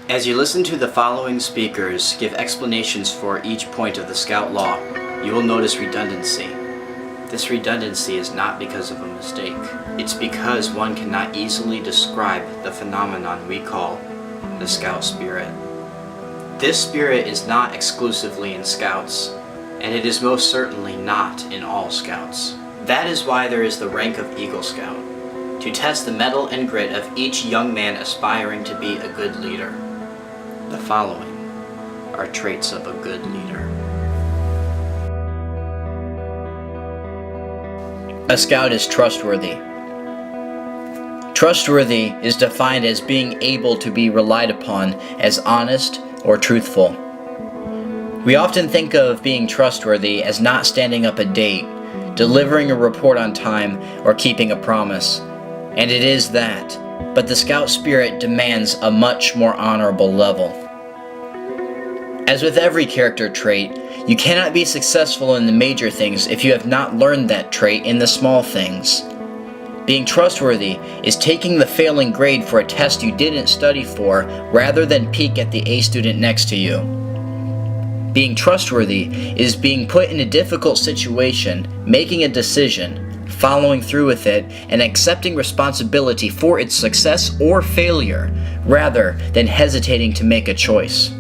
As you listen to the following speakers give explanations for each point of the Scout Law, you will notice redundancy. This redundancy is not because of a mistake. It's because one cannot easily describe the phenomenon we call the Scout Spirit. This spirit is not exclusively in Scouts, and it is most certainly not in all Scouts. That is why there is the rank of Eagle Scout, to test the mettle and grit of each young man aspiring to be a good leader. The following are traits of a good leader. A Scout is trustworthy. Trustworthy is defined as being able to be relied upon as honest or truthful. We often think of being trustworthy as not standing up a date, delivering a report on time, or keeping a promise. And it is that, but the Scout spirit demands a much more honorable level. As with every character trait, you cannot be successful in the major things if you have not learned that trait in the small things. Being trustworthy is taking the failing grade for a test you didn't study for rather than peek at the A student next to you. Being trustworthy is being put in a difficult situation, making a decision, following through with it, and accepting responsibility for its success or failure, rather than hesitating to make a choice.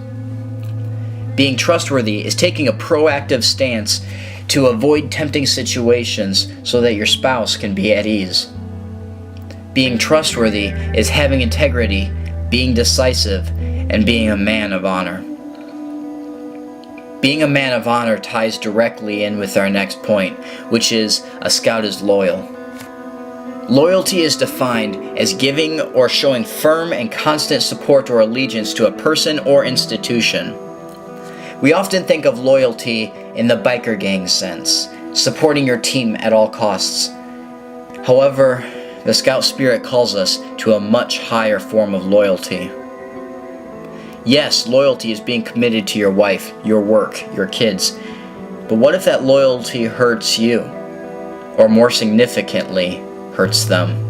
Being trustworthy is taking a proactive stance to avoid tempting situations so that your spouse can be at ease. Being trustworthy is having integrity, being decisive, and being a man of honor. Being a man of honor ties directly in with our next point, which is a Scout is loyal. Loyalty is defined as giving or showing firm and constant support or allegiance to a person or institution. We often think of loyalty in the biker gang sense, supporting your team at all costs. However, the Scout spirit calls us to a much higher form of loyalty. Yes, loyalty is being committed to your wife, your work, your kids. But what if that loyalty hurts you? Or more significantly, hurts them?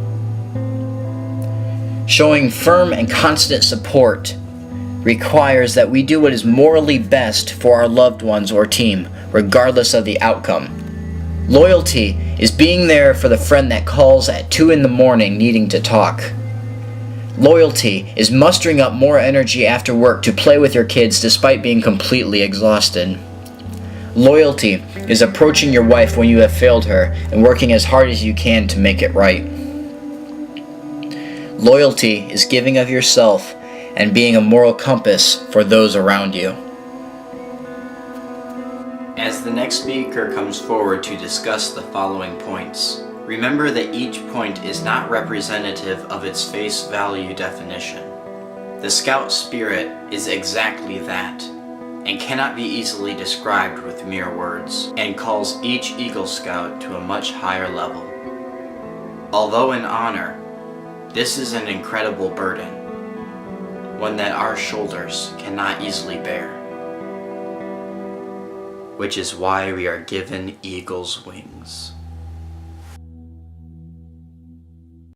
Showing firm and constant support requires that we do what is morally best for our loved ones or team, regardless of the outcome. Loyalty is being there for the friend that calls at 2 a.m. needing to talk. Loyalty is mustering up more energy after work to play with your kids despite being completely exhausted. Loyalty is approaching your wife when you have failed her and working as hard as you can to make it right. Loyalty is giving of yourself and being a moral compass for those around you. As the next speaker comes forward to discuss the following points, remember that each point is not representative of its face value definition. The Scout spirit is exactly that, and cannot be easily described with mere words, and calls each Eagle Scout to a much higher level. Although in honor, this is an incredible burden, one that our shoulders cannot easily bear, which is why we are given eagle's wings.